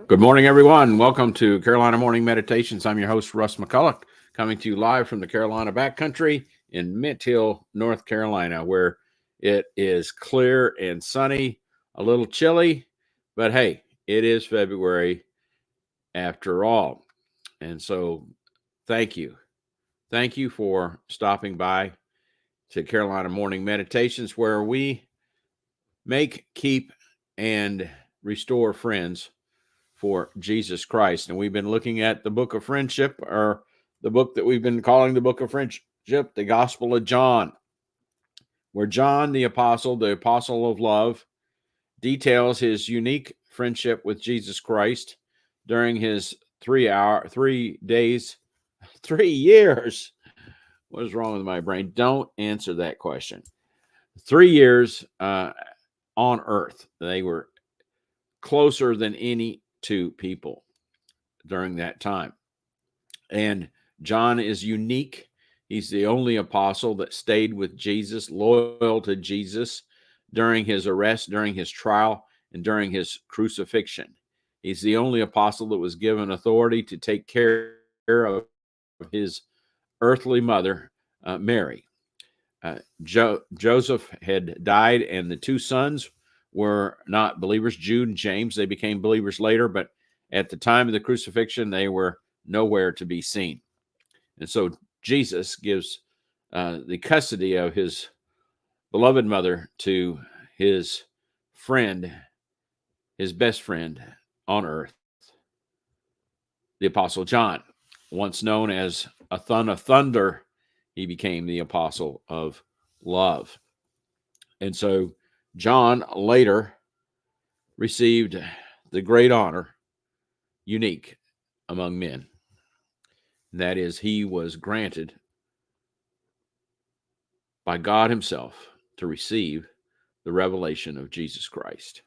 Good morning, everyone. Welcome to Carolina Morning Meditations. I'm your host, Russ McCulloch, coming to you live from the Carolina Backcountry in Mint Hill, North Carolina, where it is clear and sunny, a little chilly, but hey, it is February after all. And so, thank you. Thank you for stopping by to Carolina Morning Meditations, where we make, keep, and restore friends for Jesus Christ. And we've been looking at the book of friendship, or the book that we've been calling the book of friendship, the Gospel of John, where John, the apostle of love, details his unique friendship with Jesus Christ during his 3 days, 3 years. What is wrong with my brain? Don't answer that question. 3 years on earth. They were closer than any two people during that time. And John is unique. He's the only apostle that stayed with Jesus, loyal to Jesus during his arrest, during his trial, and during his crucifixion. He's the only apostle that was given authority to take care of his earthly mother, Mary. Joseph had died, and the two sons were not believers, Jude and James. They became believers later, but at the time of the crucifixion, they were nowhere to be seen. And so Jesus gives the custody of his beloved mother to his friend, his best friend on earth, the Apostle John. Once known as a son of thunder, he became the apostle of love. And so John later received the great honor, unique among men. And that is, he was granted by God himself to receive the revelation of Jesus Christ.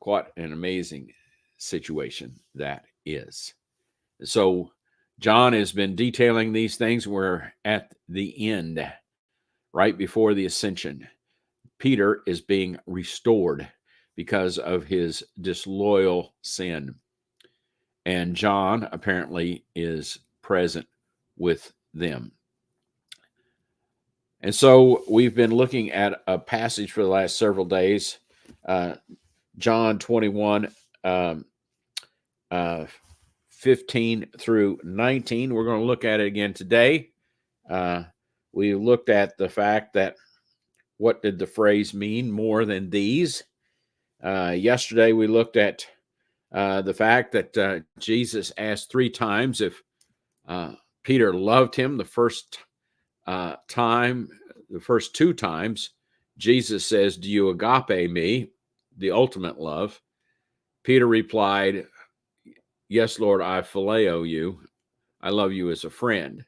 Quite an amazing situation that is. So John has been detailing these things. We're at the end, right before the ascension. Peter is being restored because of his disloyal sin. And John apparently is present with them. And so we've been looking at a passage for the last several days, John 21, 15 through 19. We're going to look at it again today. We looked at the fact that what did the phrase mean, more than these? Yesterday we looked at the fact that Jesus asked 3 times if Peter loved him. The first 2 times, Jesus says, "Do you agape me?" The ultimate love. Peter replied, "Yes, Lord, I phileo you. I love you as a friend."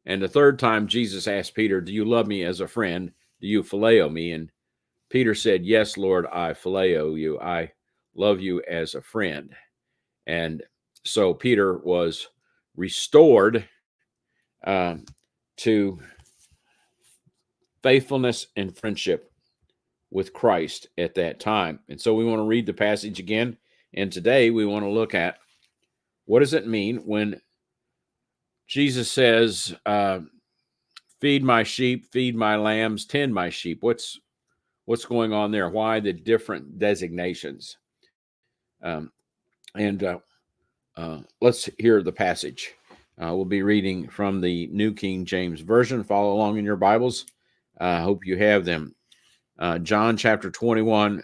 And the third time, Jesus asked Peter, "Do you love me as a friend? Do you phileo me?" And Peter said, "Yes, Lord, I phileo you. I love you as a friend." And so Peter was restored to faithfulness and friendship with Christ at that time. And so we want to read the passage again. And today we want to look at, what does it mean when Jesus says, feed my sheep, feed my lambs, tend my sheep? What's going on there? Why the different designations? Let's hear the passage. We'll be reading from the New King James Version. Follow along in your Bibles. I hope you have them. John chapter 21,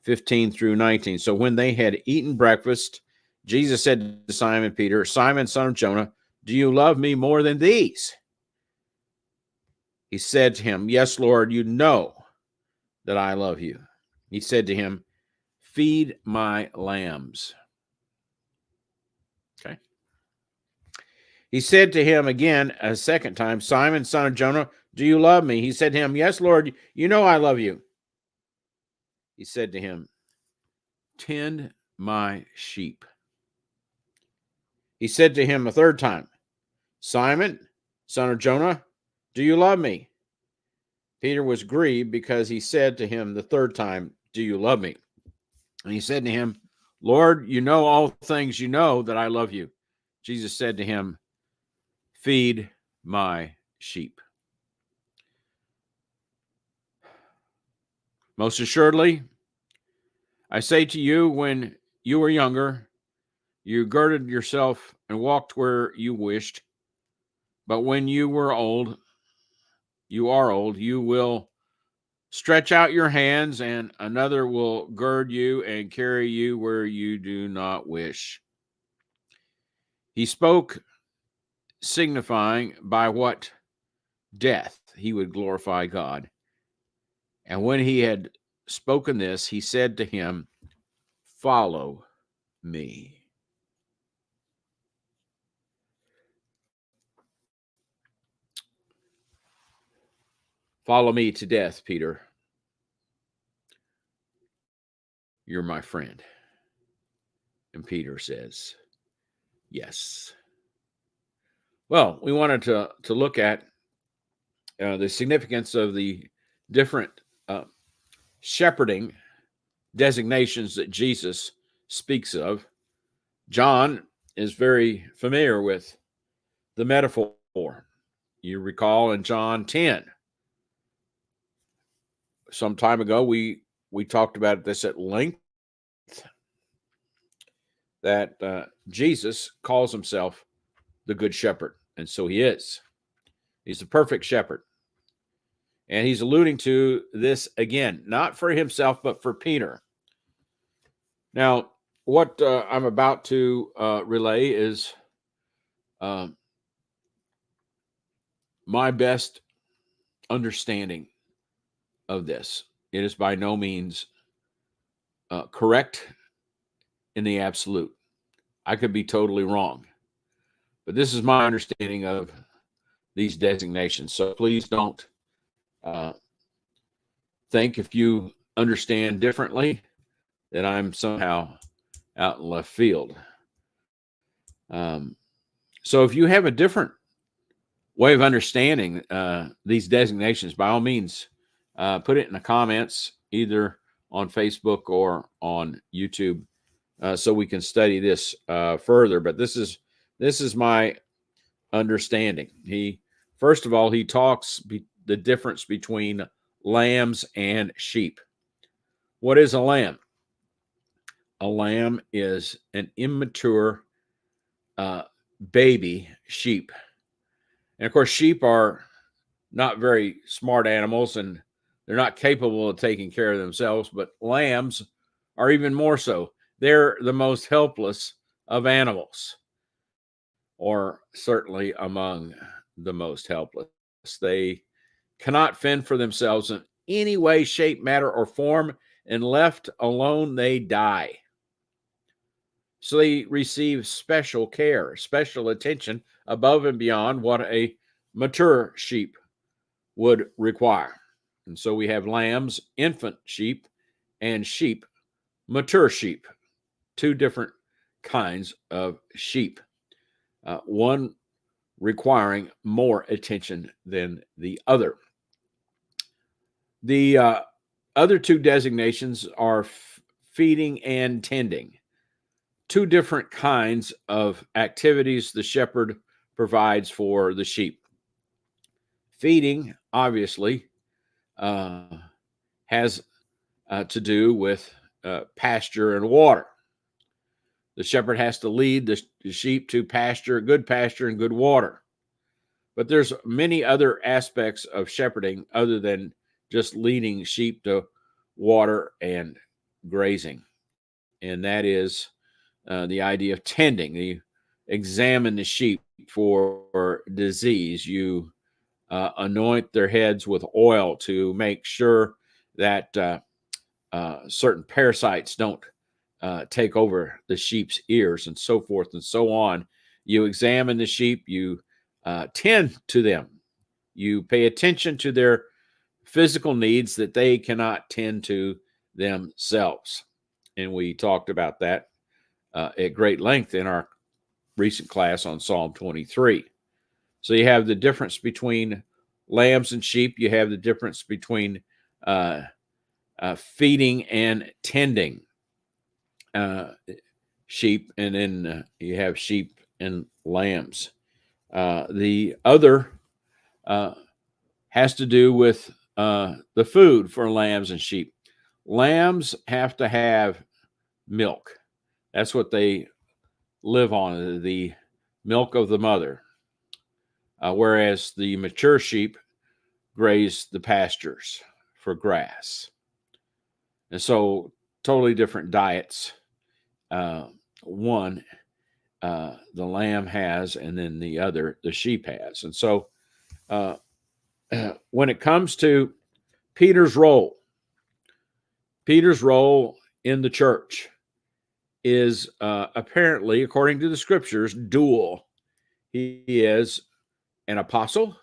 15 through 19. So when they had eaten breakfast, Jesus said to Simon Peter, "Simon, son of Jonah, do you love me more than these?" He said to him, "Yes, Lord, you know that I love you." He said to him, "Feed my lambs." Okay. He said to him again a second time, "Simon, son of Jonah, do you love me?" He said to him, "Yes, Lord, you know I love you." He said to him, "Tend my sheep." He said to him a third time, "Simon, son of Jonah, do you love me?" Peter was grieved because he said to him the third time, "Do you love me?" And he said to him, Lord, you know all things, you know that I love you. Jesus said to him, feed my sheep. Most assuredly, I say to you, when you were younger, you girded yourself and walked where you wished. But when you are old, you will stretch out your hands, and another will gird you and carry you where you do not wish. He spoke, signifying by what death he would glorify God. And when he had spoken this, he said to him, follow me. Follow me to death, Peter. You're my friend. And Peter says, yes. Well, we wanted to look at the significance of the different shepherding designations that Jesus speaks of. John is very familiar with the metaphor. You recall in John 10, some time ago, we talked about this at length, that Jesus calls himself the Good Shepherd. And so he is. He's the perfect shepherd. And he's alluding to this again, not for himself, but for Peter. Now, what I'm about to relay is my best understanding of this. It is by no means correct in the absolute. I could be totally wrong. But this is my understanding of these designations. So please don't think, if you understand differently, that I'm somehow out in left field. So if you have a different way of understanding these designations, by all means, put it in the comments, either on Facebook or on YouTube, so we can study this further. But this is my understanding. First of all, he talks the difference between lambs and sheep. What is a lamb? A lamb is an immature baby sheep. And of course, sheep are not very smart animals, and they're not capable of taking care of themselves, but lambs are even more so. They're the most helpless of animals, or certainly among the most helpless. They cannot fend for themselves in any way, shape, matter, or form, and left alone, they die. So they receive special care, special attention above and beyond what a mature sheep would require. And so we have lambs, infant sheep, and sheep, mature sheep, two different kinds of sheep, one requiring more attention than the other. The other two designations are feeding and tending, two different kinds of activities the shepherd provides for the sheep. Feeding, obviously, has to do with pasture and water. The shepherd has to lead the sheep to pasture, good pasture and good water. But there's many other aspects of shepherding other than just leading sheep to water and grazing. And that is the idea of tending. You examine the sheep for disease. You anoint their heads with oil to make sure that certain parasites don't take over the sheep's ears, and so forth and so on. You examine the sheep, you tend to them, you pay attention to their physical needs that they cannot tend to themselves. And we talked about that at great length in our recent class on Psalm 23. So you have the difference between lambs and sheep. You have the difference between feeding and tending. sheep, and then you have sheep and lambs. The other has to do with the food for lambs and sheep. Lambs have to have milk. That's what they live on, the milk of the mother. Whereas the mature sheep graze the pastures for grass. And so totally different diets. One, the lamb has, and then the other, the sheep has. And so when it comes to Peter's role in the church is apparently, according to the scriptures, dual. He is an apostle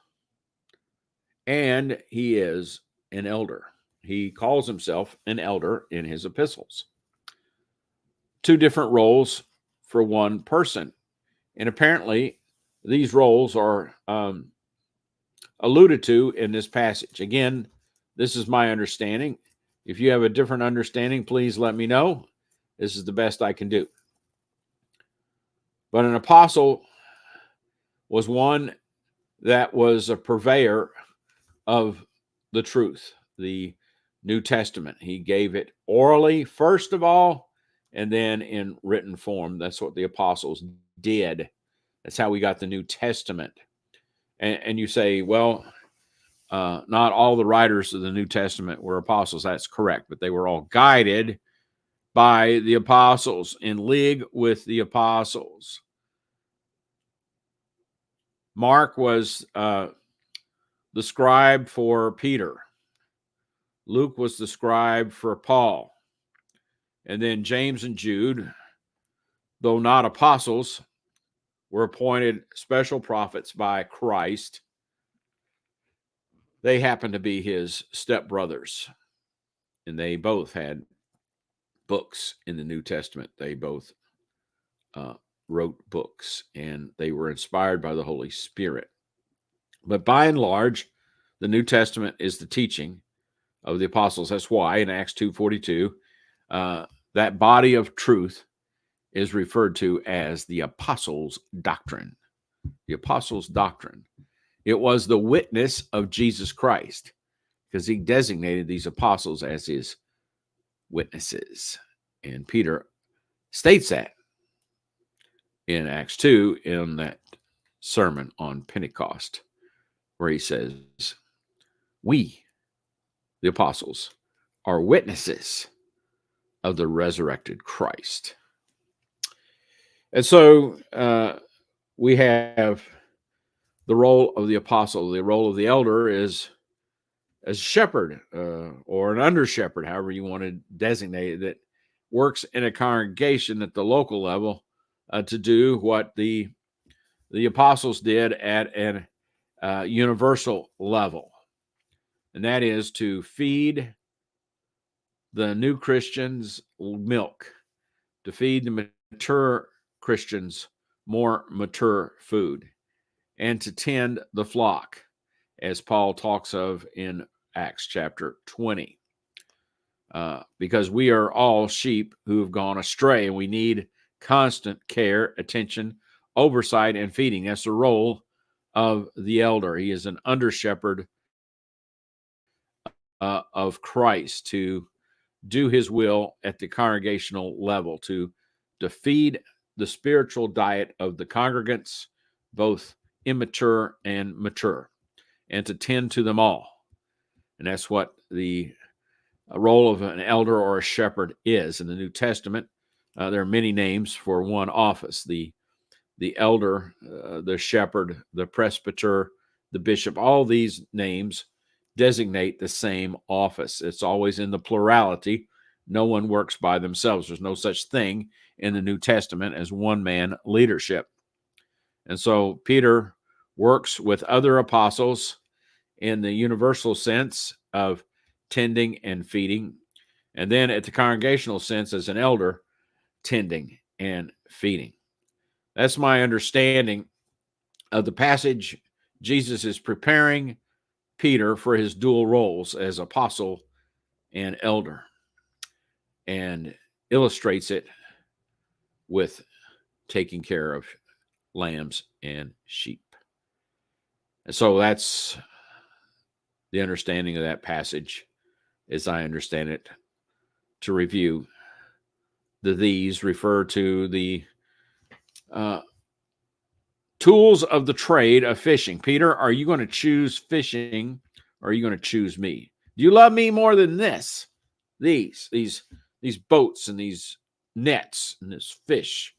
and he is an elder. He calls himself an elder in his epistles. Two different roles for one person. And apparently, these roles are alluded to in this passage. Again, this is my understanding. If you have a different understanding, please let me know. This is the best I can do. But an apostle was one that was a purveyor of the truth, the New Testament. He gave it orally, first of all, and then in written form. That's what the apostles did. That's how we got the New Testament. And you say, well, not all the writers of the New Testament were apostles. That's correct, but they were all guided by the apostles, in league with the apostles. Mark was the scribe for Peter. Luke was the scribe for Paul. And then James and Jude, though not apostles, were appointed special prophets by Christ. They happened to be his stepbrothers, and they both had books in the New Testament. They both wrote books, and they were inspired by the Holy Spirit. But by and large, the New Testament is the teaching of the apostles. That's why in Acts 2:42, that body of truth is referred to as the apostles' doctrine. The apostles' doctrine. It was the witness of Jesus Christ, because he designated these apostles as his witnesses. And Peter states that in Acts 2 in that sermon on Pentecost, where he says, we, the apostles, are witnesses of the resurrected Christ. And so we have the role of the apostle. The role of the elder is as a shepherd or an under shepherd, however you want to designate it, that works in a congregation at the local level to do what the apostles did at an universal level. And that is to feed the new Christians milk, to feed the mature Christians more mature food, and to tend the flock, as Paul talks of in Acts chapter 20. Because we are all sheep who have gone astray, and we need constant care, attention, oversight, and feeding. That's the role of the elder. He is an under shepherd of Christ, to do his will at the congregational level, to feed the spiritual diet of the congregants, both immature and mature, and to tend to them all. And that's what the role of an elder or a shepherd is. In the New Testament, there are many names for one office: the elder, the shepherd, the presbyter, the bishop. All these names designate the same office. It's always in the plurality. No one works by themselves. There's no such thing in the New Testament as one-man leadership. And so Peter works with other apostles in the universal sense of tending and feeding, and then at the congregational sense as an elder, tending and feeding. That's my understanding of the passage. Jesus is preparing Peter for his dual roles as apostle and elder, and illustrates it with taking care of lambs and sheep. And so that's the understanding of that passage, as I understand it. To review, these refer to the tools of the trade of fishing. Peter, are you going to choose fishing, or are you going to choose me? Do you love me more than this? These boats and these nets and this fish.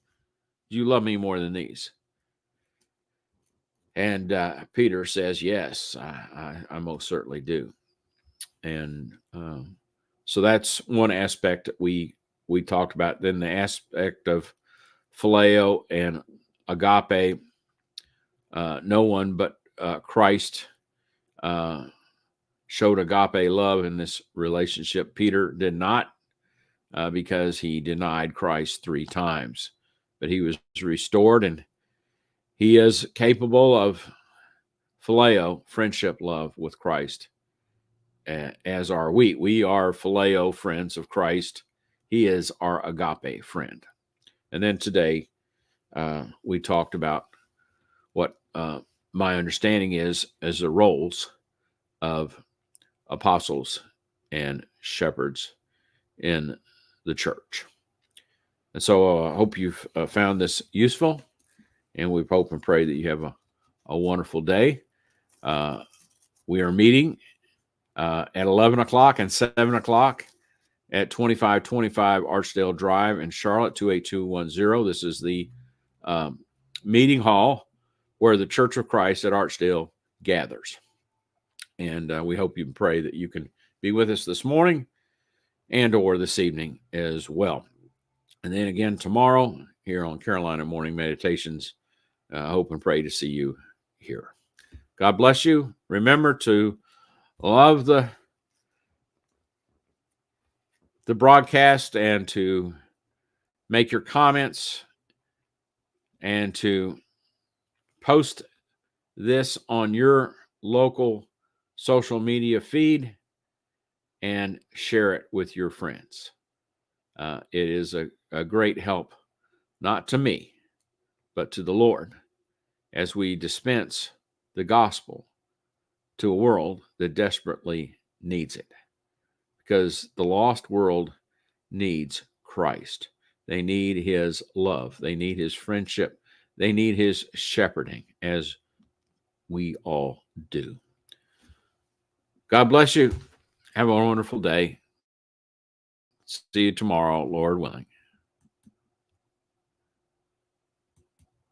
Do you love me more than these? And Peter says, yes, I most certainly do. And so that's one aspect that we talked about. Then the aspect of phileo and agape. No one but Christ showed agape love in this relationship. Peter did not, because he denied Christ 3 times. But he was restored, and he is capable of phileo, friendship love with Christ, as are we. We are phileo friends of Christ. He is our agape friend. And then today, we talked about what my understanding is as the roles of apostles and shepherds in the church. And so I hope you've found this useful, and we hope and pray that you have a wonderful day. We are meeting at 11 o'clock and 7 o'clock at 2525 Archdale Drive in Charlotte, 28210. This is the meeting hall where the Church of Christ at Archdale gathers. And we hope you pray that you can be with us this morning and or this evening as well. And then again tomorrow here on Carolina Morning Meditations. I hope and pray to see you here. God bless you. Remember to love the broadcast and to make your comments and to post this on your local social media feed and share it with your friends. It is a great help, not to me, but to the Lord, as we dispense the gospel to a world that desperately needs it. Because the lost world needs Christ. They need his love. They need his friendship. They need his shepherding, as we all do. God bless you. Have a wonderful day. See you tomorrow, Lord willing.